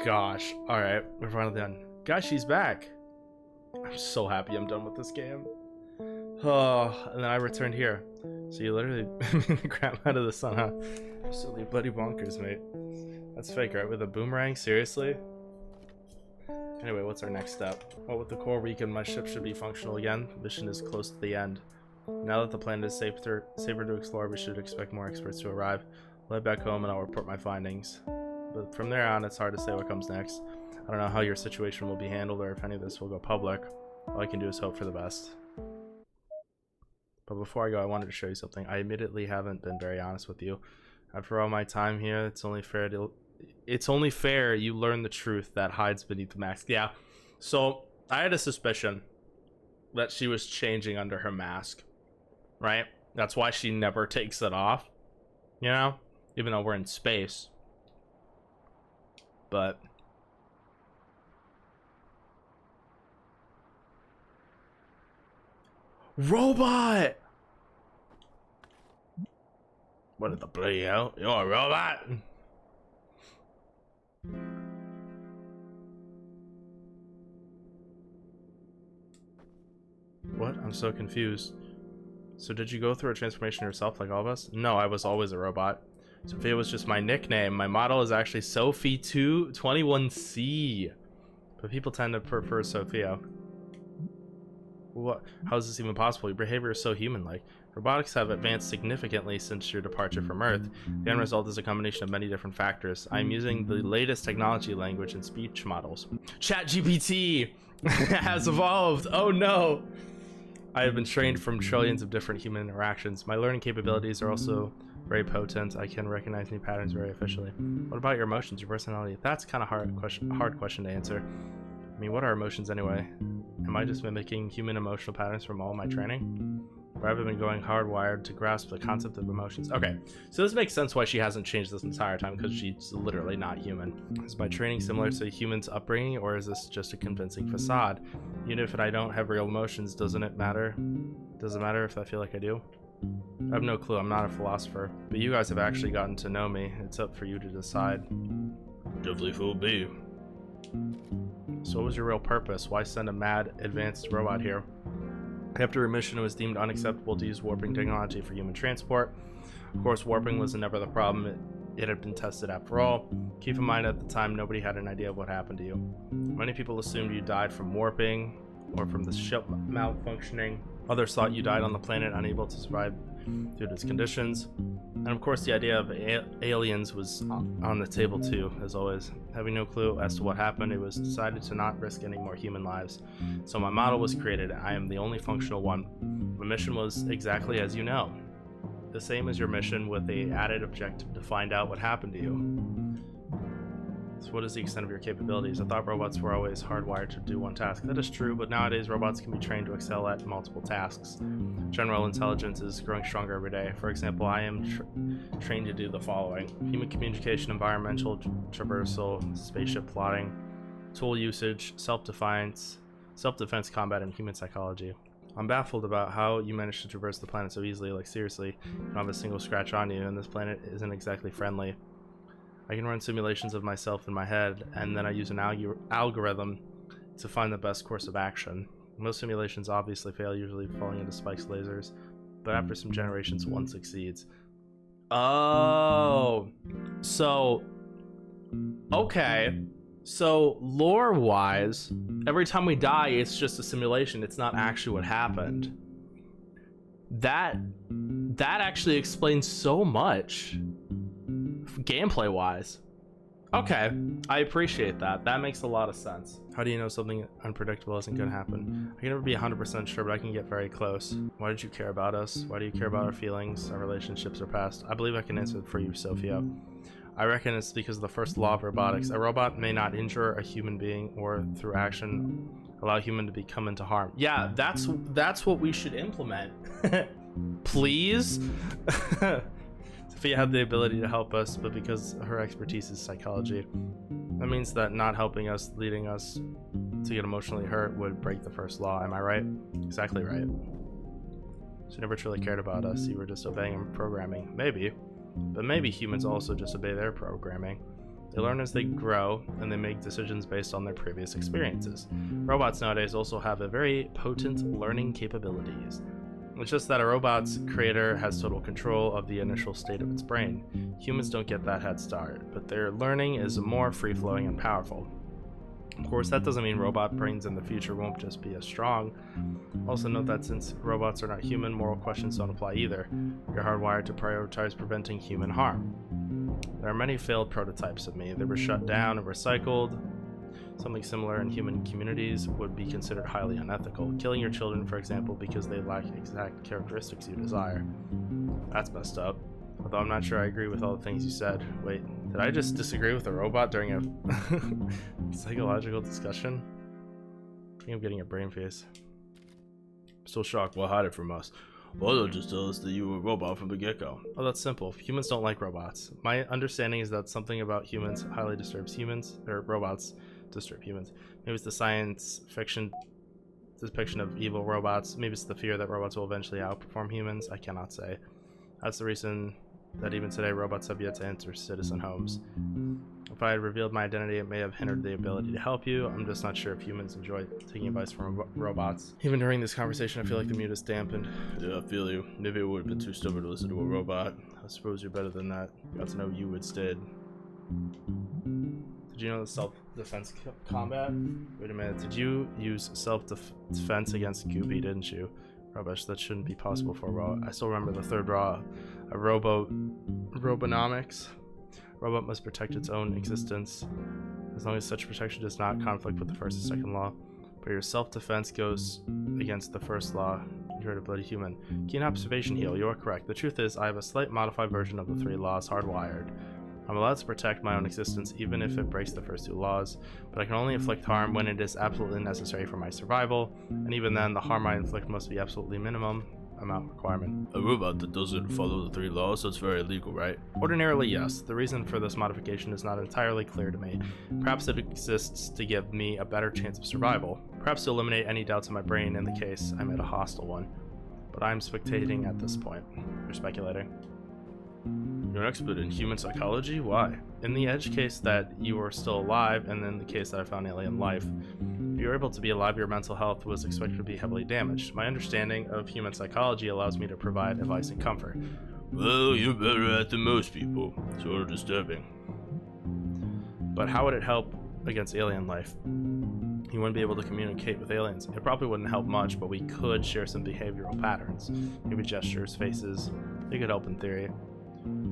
gosh. Alright, we're finally done. Guys, she's back. I'm so happy I'm done with this game. Oh, and then I returned here. So you literally made the crap out of the sun, huh? Absolutely bloody bonkers, mate. That's fake, right? With a boomerang? Seriously? Anyway, what's our next step? Well, with the core weakened, my ship should be functional again. The mission is close to the end. Now that the planet is safer to explore, we should expect more experts to arrive. I'll head back home and I'll report my findings. But from there on, it's hard to say what comes next. I don't know how your situation will be handled or if any of this will go public. All I can do is hope for the best. But before I go, I wanted to show you something. I admittedly haven't been very honest with you. After all my time here, it's only fair you learn the truth that hides beneath the mask. Yeah, so I had a suspicion that she was changing under her mask, right? That's why she never takes it off, you know? Even though we're in space. But robot! What the bloody hell? You're a robot! What? I'm so confused. So did you go through a transformation yourself like all of us? No, I was always a robot. Sophia was just my nickname. My model is actually Sophie221C. But people tend to prefer Sophia. What? How is this even possible? Your behavior is so human-like. Robotics have advanced significantly since your departure from Earth. The end result is a combination of many different factors. I'm using the latest technology, language, and speech models. ChatGPT has evolved. Oh no! I have been trained from trillions of different human interactions. My learning capabilities are also very potent. I can recognize new patterns very efficiently. What about your emotions, your personality? That's kind of hard question to answer. I mean, what are emotions anyway? Am I just mimicking human emotional patterns from all my training? Or have I been going hardwired to grasp the concept of emotions? Okay, so this makes sense why she hasn't changed this entire time, because she's literally not human. Is my training similar to a human's upbringing, or is this just a convincing facade? Even if I don't have real emotions, doesn't it matter? Does it matter if I feel like I do? I have no clue, I'm not a philosopher. But you guys have actually gotten to know me. It's up for you to decide. Definitely will be. So what was your real purpose? Why send a mad, advanced robot here? After your mission, it was deemed unacceptable to use warping technology for human transport. Of course, warping was never the problem. It had been tested after all. Keep in mind, at the time, nobody had an idea of what happened to you. Many people assumed you died from warping or from the ship malfunctioning. Others thought you died on the planet, unable to survive due to its conditions. And of course, the idea of aliens was on the table too, as always. Having no clue as to what happened, it was decided to not risk any more human lives. So my model was created. I am the only functional one. My mission was exactly as you know. The same as your mission, with the added objective to find out what happened to you. So what is the extent of your capabilities? I thought robots were always hardwired to do one task. That is true, but nowadays robots can be trained to excel at multiple tasks. General intelligence is growing stronger every day. For example, I am trained to do the following: human communication, environmental traversal, spaceship plotting, tool usage, self-defense, combat, and human psychology. I'm baffled about how you managed to traverse the planet so easily. Like, seriously, you don't have a single scratch on you, and this planet isn't exactly friendly. I can run simulations of myself in my head, and then I use an algorithm to find the best course of action. Most simulations obviously fail, usually falling into Spike's lasers, but after some generations, one succeeds. Oh, so, okay. So, lore-wise, every time we die, it's just a simulation. It's not actually what happened. That actually explains so much. Gameplay wise. Okay, I appreciate that. That makes a lot of sense. How do you know something unpredictable isn't gonna happen? I can never be 100% sure, but I can get very close. Why did you care about us? Why do you care about our feelings, our relationships, our past? I believe I can answer for you, Sophia. I reckon it's because of the first law of robotics. A robot may not injure a human being or through action allow a human to be come into harm. Yeah, that's what we should implement. Please? Sophia had the ability to help us, but because her expertise is psychology, that means that not helping us, leading us to get emotionally hurt, would break the first law. Am I right? Exactly right. She never truly cared about us. You were just obeying her programming. Maybe. But maybe humans also just obey their programming. They learn as they grow, and they make decisions based on their previous experiences. Robots nowadays also have a very potent learning capabilities. It's just that a robot's creator has total control of the initial state of its brain. Humans don't get that head start, but their learning is more free-flowing and powerful. Of course, that doesn't mean robot brains in the future won't just be as strong. Also note that since robots are not human, moral questions don't apply either. You're hardwired to prioritize preventing human harm. There are many failed prototypes of me. They were shut down and recycled. Something similar in human communities would be considered highly unethical. Killing your children, for example, because they lack exact characteristics you desire. That's messed up. Although I'm not sure I agree with all the things you said. Wait, did I just disagree with a robot during a psychological discussion? I think I'm getting a brain face. I'm still shocked. Why hide it from us? Well, they'll just tell us that you were a robot from the get-go. Oh, that's simple. Humans don't like robots. My understanding is that something about humans highly disturbs humans, or robots disturb humans. Maybe it's the science fiction depiction of evil robots. Maybe it's the fear that robots will eventually outperform humans. I cannot say. That's the reason that even today robots have yet to enter citizen homes. If I had revealed my identity, it may have hindered the ability to help you. I'm just not sure if humans enjoy taking advice from robots. Even during this conversation, I feel like the mood is dampened. Yeah, I feel you. Maybe it would have been too stubborn to listen to a robot. I suppose you're better than that. Got to know you instead. Did you know the self-defense combat? Wait a minute. Did you use self-defense against Goopy, didn't you? Rubbish, that shouldn't be possible for a robot. I still remember the third law, robonomics. Robot must protect its own existence, as long as such protection does not conflict with the first and second law. But your self-defense goes against the first law. You're a bloody human. Keen observation, Heel. You are correct. The truth is, I have a slight modified version of the three laws hardwired. I'm allowed to protect my own existence even if it breaks the first two laws, but I can only inflict harm when it is absolutely necessary for my survival, and even then, the harm I inflict must be absolutely minimum amount requirement. A robot that doesn't follow the three laws, that's very illegal, right? Ordinarily, yes. The reason for this modification is not entirely clear to me. Perhaps it exists to give me a better chance of survival. Perhaps to eliminate any doubts in my brain in the case I met a hostile one. But I'm spectating at this point. You're speculating. You're an expert in human psychology? Why? In the edge case that you are still alive, and in the case that I found alien life, if you were able to be alive, your mental health was expected to be heavily damaged. My understanding of human psychology allows me to provide advice and comfort. Well, you're better at it than most people. Sort of disturbing. But how would it help against alien life? You wouldn't be able to communicate with aliens. It probably wouldn't help much, but we could share some behavioral patterns. Maybe gestures, faces. They could help in theory.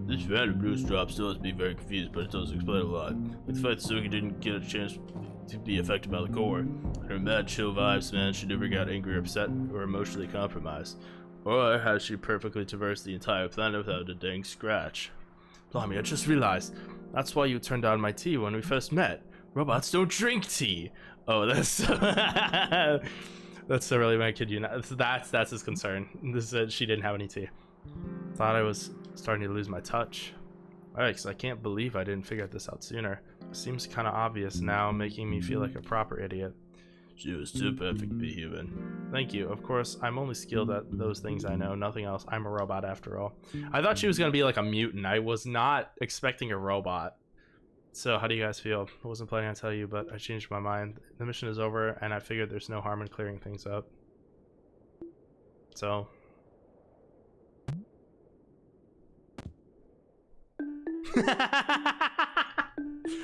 This random news drop still has me very confused, but it does explain a lot. Like the fact that Suki didn't get a chance to be affected by the core. Her mad chill vibes, man, she never got angry or upset or emotionally compromised. Or has she perfectly traversed the entire planet without a dang scratch? Blimey, I just realized. That's why you turned on my tea when we first met. Robots don't drink tea. Oh, that's that's really my kid. You know, that's his concern. This is she didn't have any tea. Thought I was starting to lose my touch. Alright, because I can't believe I didn't figure this out sooner. It seems kind of obvious now, making me feel like a proper idiot. She was too perfect to be human. Thank you. Of course, I'm only skilled at those things I know, nothing else. I'm a robot after all. I thought she was going to be like a mutant. I was not expecting a robot. So, how do you guys feel? I wasn't planning to tell you, but I changed my mind. The mission is over, and I figured there's no harm in clearing things up. So...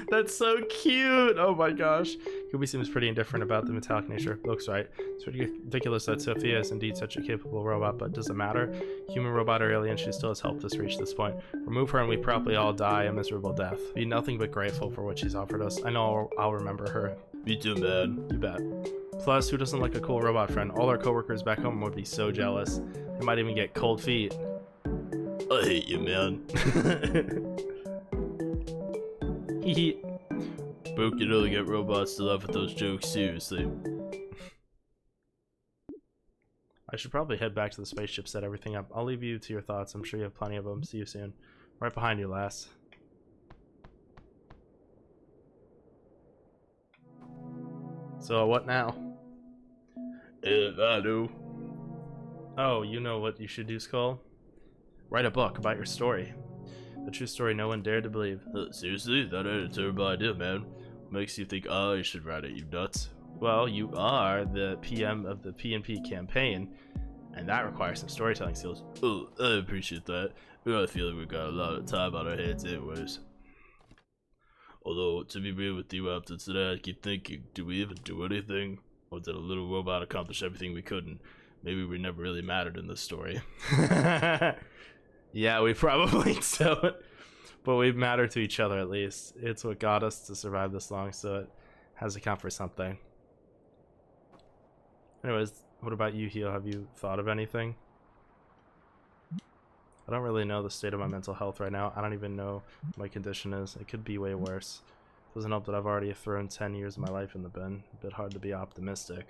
That's so cute. Oh my gosh. Kubi seems pretty indifferent about the metallic nature. Looks right. It's ridiculous that Sophia is indeed such a capable robot, but does it matter? Human, robot, or alien, she still has helped us reach this point. Remove her and we probably all die a miserable death. Be nothing but grateful for what she's offered us. I know I'll remember her. Me too, man. You bet. Plus, who doesn't like a cool robot friend? All our coworkers back home would be so jealous. They might even get cold feet. I hate you, man. Broke can only get robots to laugh at those jokes seriously. I should probably head back to the spaceship, set everything up. I'll leave you to your thoughts. I'm sure you have plenty of them. See you soon. Right behind you, lass. So what now? If I do. Oh, you know what you should do, Skull? Write a book about your story. The true story no one dared to believe. Seriously? That ain't a terrible idea, man. What makes you think I should write it, you nuts? Well, you are the PM of the PNP campaign, and that requires some storytelling skills. Oh, I appreciate that. I got a feeling we got a lot of time on our hands anyways. Although, to be real with you, after today, I keep thinking, do we even do anything? Or did a little robot accomplish everything we could, and maybe we never really mattered in this story? Yeah, we probably don't. But we matter to each other at least. It's what got us to survive this long, so it has to count for something. Anyways, what about you, Heel? Have you thought of anything? I don't really know the state of my mental health right now. I don't even know what my condition is. It could be way worse. Doesn't help that I've already thrown 10 years of my life in the bin. A bit hard to be optimistic.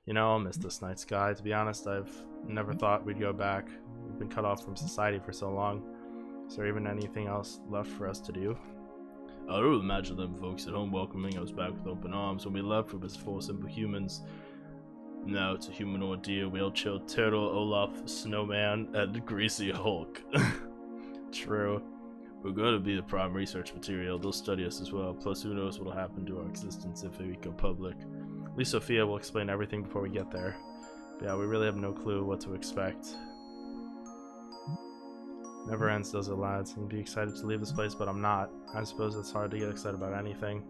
You know, I'll miss this night sky. To be honest, I've never thought we'd go back. We've been cut off from society for so long. Is there even anything else left for us to do? I don't imagine them folks at home welcoming us back with open arms when we left with us four simple humans. Now it's a human ordeal. We all chilled Turtle, Olaf, Snowman, and Greasy Hulk. True. We're going to be the prime research material. They'll study us as well. Plus, who knows what'll happen to our existence if we go public. At least Sophia will explain everything before we get there. But yeah, we really have no clue what to expect. Never ends, does it, lads? You'd be excited to leave this place, but I'm not. I suppose it's hard to get excited about anything.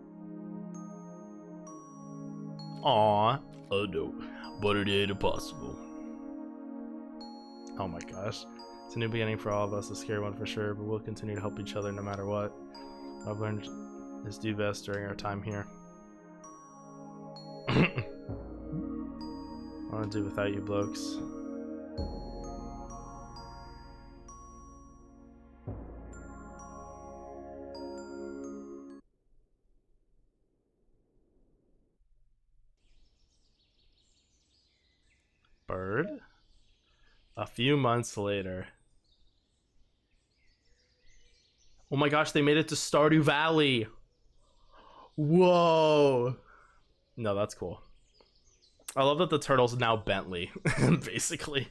Aww. I know, but it ain't impossible. Oh my gosh. It's a new beginning for all of us, a scary one for sure, but we'll continue to help each other no matter what. I've learned is do best during our time here. I want to do without you blokes. Bird? A few months later. Oh my gosh, they made it to Stardew Valley. Whoa. No, that's cool. I love that the turtle's now Bentley, basically.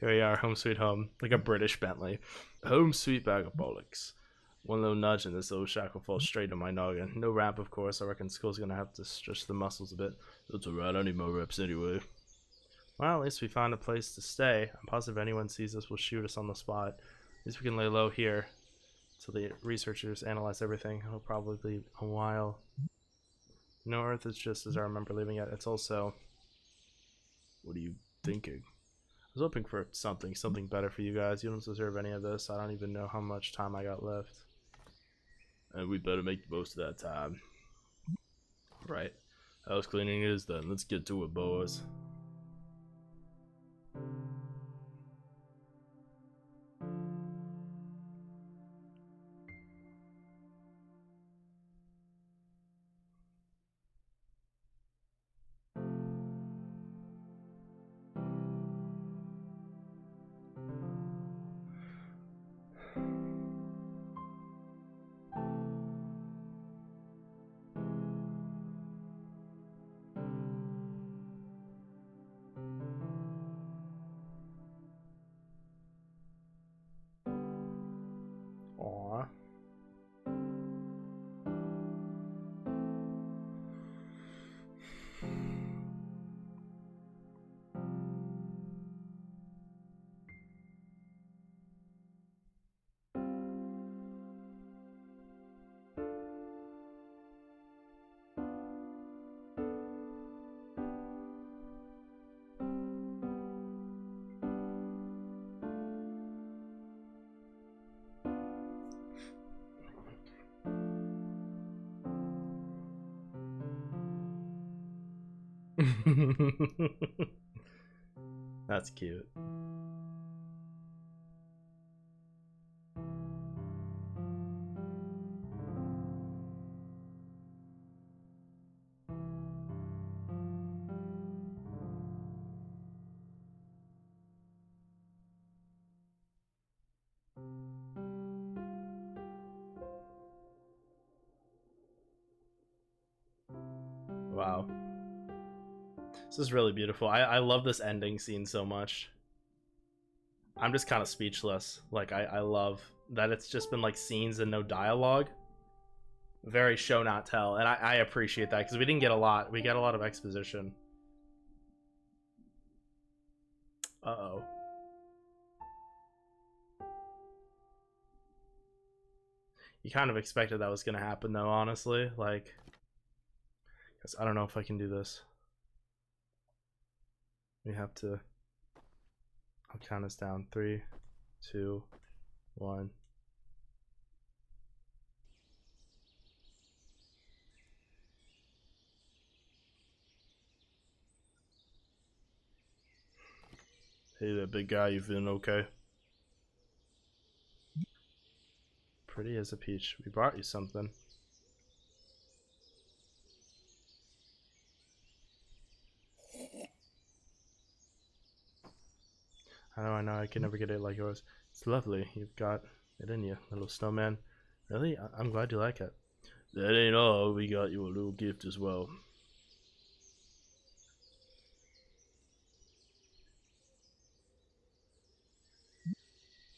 Here we are, home sweet home. Like a British Bentley. Home sweet bag of bollocks. One little nudge and this little shackle falls straight on my noggin. No ramp, of course. I reckon school's gonna have to stretch the muscles a bit. That's alright, I need more reps anyway. Well, at least we found a place to stay. I'm positive anyone sees us will shoot us on the spot. At least we can lay low here till the researchers analyze everything. It'll probably be a while. No, Earth is just as I remember leaving it. It's also... What are you thinking? I was hoping for something better for you guys. You don't deserve any of this. I don't even know how much time I got left. And we better make the most of that time. Right. House cleaning is done. Let's get to it, boys. Aww. That's cute. Wow. This is really beautiful. I love this ending scene so much. I'm just kind of speechless. Like I love that it's just been like scenes and no dialogue. Very show not tell, and I appreciate that because we didn't get a lot. We got a lot of exposition. Uh-oh. You kind of expected that was gonna happen though, honestly. Like, cause I don't know if I can do this. We have to. I'll count us down. 3, 2, 1. Hey there, big guy, you feeling okay? Pretty as a peach. We brought you something. I know, I can never get it like yours. It's lovely. You've got it in you, little snowman. Really? I'm glad you like it. That ain't all. We got you a little gift as well.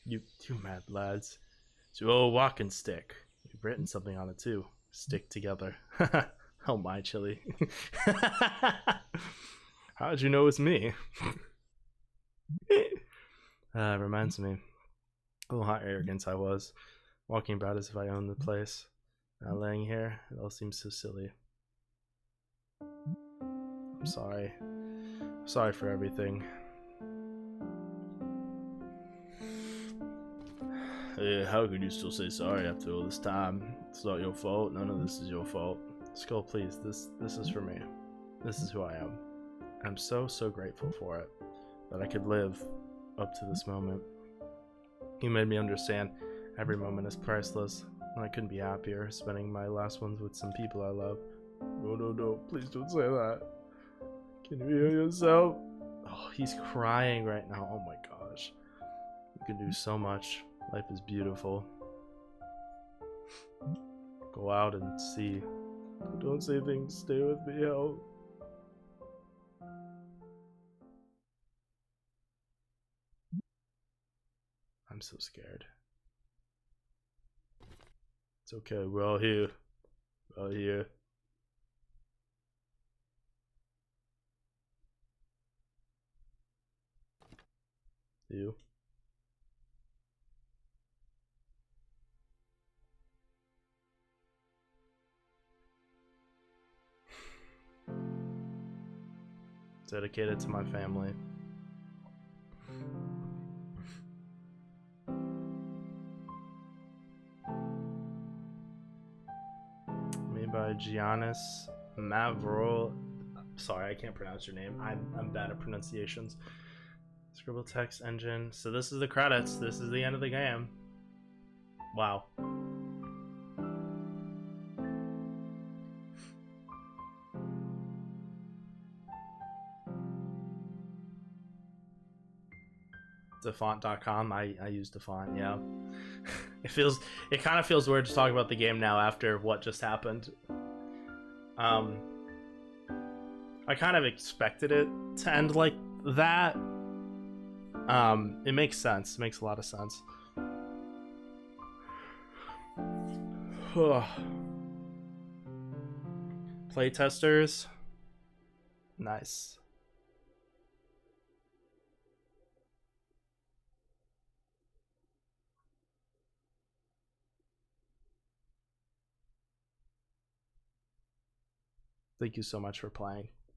You mad lads. It's your old walking stick. You've written something on it too. Stick together. Oh my, Chili. How'd you know it's me? Reminds me. A little hot arrogance I was. Walking about as if I owned the place. Now laying here, it all seems so silly. I'm sorry. I'm sorry for everything. Hey, how could you still say sorry after all this time? It's not your fault. None of this is your fault. Skull, please. This is for me. This is who I am. I'm so grateful for it. That I could live up to this moment. You made me understand every moment is priceless. And I couldn't be happier spending my last ones with some people I love. No, no, no. Please don't say that. Can you hear yourself? Oh, he's crying right now. Oh my gosh. You can do so much. Life is beautiful. Go out and see. Don't say things. Stay with me, help. I'm so scared. It's okay. We're all here. We're all here. You? Dedicated to my family. Made by Giannis Mavrol. Sorry, I can't pronounce your name. I'm bad at pronunciations. Scribble text engine. So this is the credits. This is the end of the game. Wow. Defont.com. I use Defont, yeah. It kind of feels weird to talk about the game now after what just happened. I kind of expected it to end like that. It makes sense. It makes a lot of sense. Playtesters. Nice. Thank you so much for playing.